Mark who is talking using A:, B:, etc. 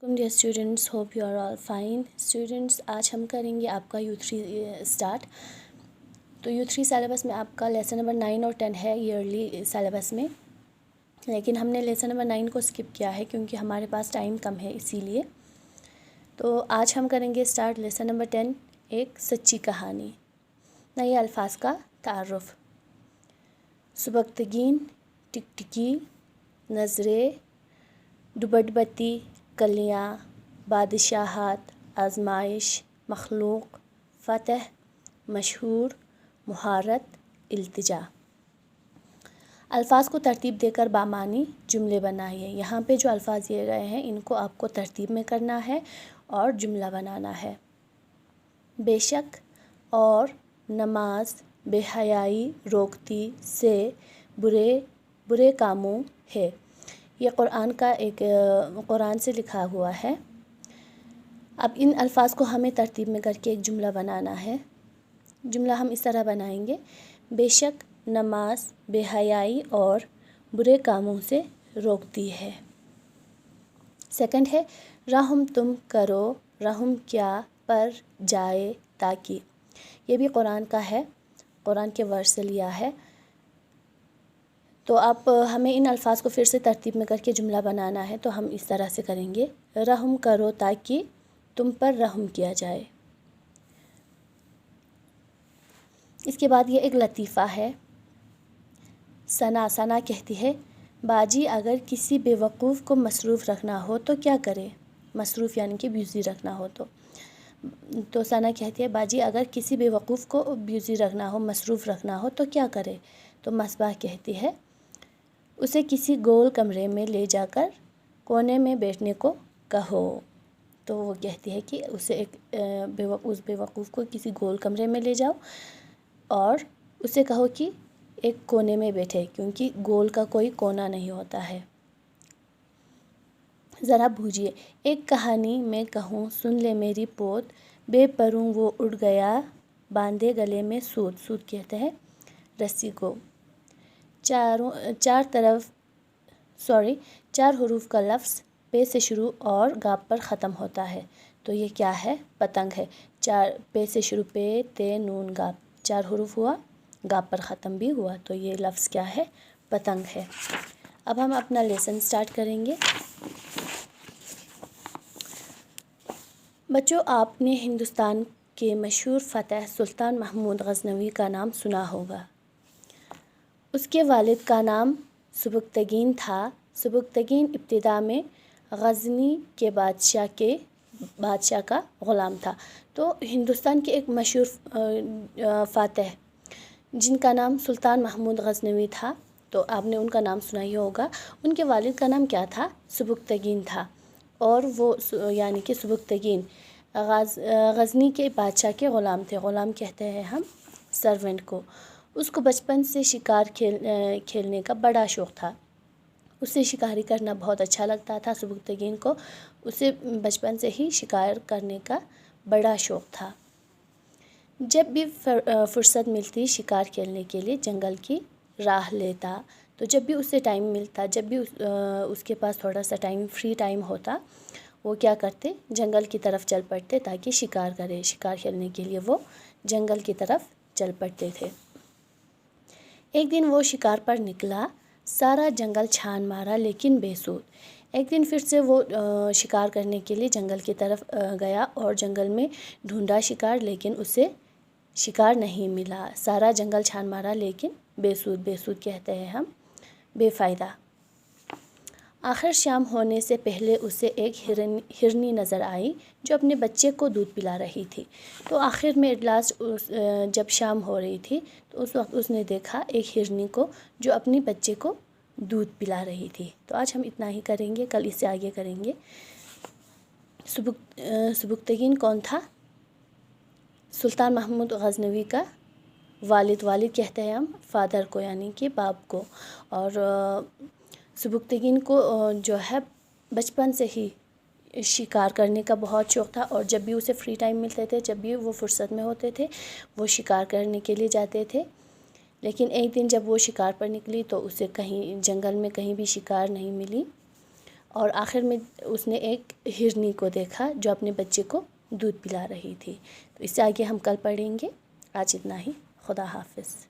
A: Dear students, hope you are all fine. Students, आज हम करेंगे आपका U3 स्टार्ट। तो U3 सिलेबस में आपका लेसन नंबर 9 और 10 है ईयरली सिलेबस में, लेकिन हमने लेसन नंबर 9 को स्किप किया है क्योंकि हमारे पास टाइम कम है, इसीलिए। तो आज हम करेंगे स्टार्ट लेसन नंबर 10, एक सच्ची कहानी। नए अल्फाज का तारुफ। सुबक्तगीन, टिकटिकी, नज़रें, दुबटबत्ती, कलियाँ, बादशाहत, आजमाइश, मखलूक, फ़तह, मशहूर, मुहारत, इल्तिजा। अल्फाज को तरतीब देकर बामानी जुमले बनाइए। यहाँ पे जो अल्फाज दिए गए हैं इनको आपको तरतीब में करना है और जुमला बनाना है। बेशक और नमाज बेहयाई रोकती से बुरे कामों है। ये कुरान से लिखा हुआ है। अब इन अल्फाज को हमें तरतीब में करके एक जुमला बनाना है। जुमला हम इस तरह बनाएंगे: बेशक नमाज बेहयाई और बुरे कामों से रोकती है। सेकंड है रहम तुम करो, रहम क्या पर जाए ताकि। ये भी कुरान का है, कुरान के वर्स से लिया है। तो आप हमें इन अल्फाज को फिर से तरतीब में करके जुमला बनाना है। तो हम इस तरह से करेंगे: रहम करो ताकि तुम पर रहम किया जाए। इसके बाद ये एक लतीफ़ा है। सना कहती है, बाजी अगर किसी बेवकूफ़ को मसरूफ़ रखना हो तो क्या करे। मसरूफ़ यानी कि बिज़ी रखना हो तो सना कहती है, बाजी अगर किसी बेवकूफ़ को बिज़ी रखना हो, मसरूफ़ रखना हो तो क्या करे। तो मसबाह कहती है, उसे किसी गोल कमरे में ले जाकर कोने में बैठने को कहो। तो वो कहती है कि उसे उस बेवकूफ़ को किसी गोल कमरे में ले जाओ और उसे कहो कि एक कोने में बैठे, क्योंकि गोल का कोई कोना नहीं होता है। ज़रा बूझिए एक कहानी मैं कहूँ, सुन ले मेरी पोत, बेपरूं वो उड़ गया, बांधे गले में सूत। सूत कहते हैं रस्सी को। चार हुरूफ का लफ्ज़ पे से शुरू और गाप पर ख़त्म होता है। तो ये क्या है? पतंग है। चार पे से शुरू, पे ते नून गाप, 4 हुरूफ हुआ, गाप पर ख़त्म भी हुआ, तो ये लफ्ज़ क्या है? पतंग है। अब हम अपना लेसन स्टार्ट करेंगे। बच्चों, आपने हिंदुस्तान के मशहूर फ़तह सुल्तान महमूद गज़नवी का नाम सुना होगा। उसके वालिद का नाम सुबक्तगीन था। सुबक्तगीन इब्तिदा में गज़नी के बादशाह का ग़ुलाम था। तो हिंदुस्तान के एक मशहूर फ़ातह जिनका नाम सुल्तान महमूद गज़नवी था, तो आपने उनका नाम सुना ही होगा। उनके वालिद का नाम क्या था? सुबक्तगीन था। और वो यानी कि सुबक्तगीन गज़नी के बादशाह के ग़ुलाम थे। ग़ुलाम कहते हैं हम सर्वेंट को। उसको बचपन से शिकार खेलने का बड़ा शौक़ था। उसे शिकारी करना बहुत अच्छा लगता था। सुबक्तगीन को उसे बचपन से ही शिकार करने का बड़ा शौक़ था। जब भी फ़ुर्सत मिलती शिकार खेलने के लिए जंगल की राह लेता। तो जब भी उसे टाइम मिलता, जब भी उसके पास थोड़ा सा फ्री टाइम होता, वो क्या करते? जंगल की तरफ चल पड़ते ताकि शिकार करे। शिकार खेलने के लिए वो जंगल की तरफ चल पड़ते थे। एक दिन वो शिकार पर निकला, सारा जंगल छान मारा लेकिन बेसुध। एक दिन फिर से वो शिकार करने के लिए जंगल की तरफ गया और जंगल में ढूंढा शिकार, लेकिन उसे शिकार नहीं मिला। सारा जंगल छान मारा लेकिन बेसुध। बेसुध कहते हैं हम बेफ़ायदा। आखिर शाम होने से पहले उसे एक हिरनी नज़र आई जो अपने बच्चे को दूध पिला रही थी। तो आखिर में लास्ट जब शाम हो रही थी तो उस वक्त उसने देखा एक हिरनी को जो अपने बच्चे को दूध पिला रही थी। तो आज हम इतना ही करेंगे, कल इससे आगे करेंगे। सुबक्तगीन कौन था? सुल्तान महमूद गज़नवी का वालिद कहते हैं हम फ़ादर को, यानी कि बाप को। और सुबक्तगीन को जो है बचपन से ही शिकार करने का बहुत शौक़ था और जब भी उसे फ्री टाइम मिलते थे, जब भी वो फुर्सत में होते थे, वो शिकार करने के लिए जाते थे। लेकिन एक दिन जब वो शिकार पर निकली तो उसे कहीं जंगल में कहीं भी शिकार नहीं मिली اور آخر میں اس نے ایک ہرنی کو دیکھا جو اپنے بچے کو دودھ پلا رہی تھی۔ تو اس سے آگے ہم کل پڑھیں گے۔ آج اتنا ہی، خدا حافظ۔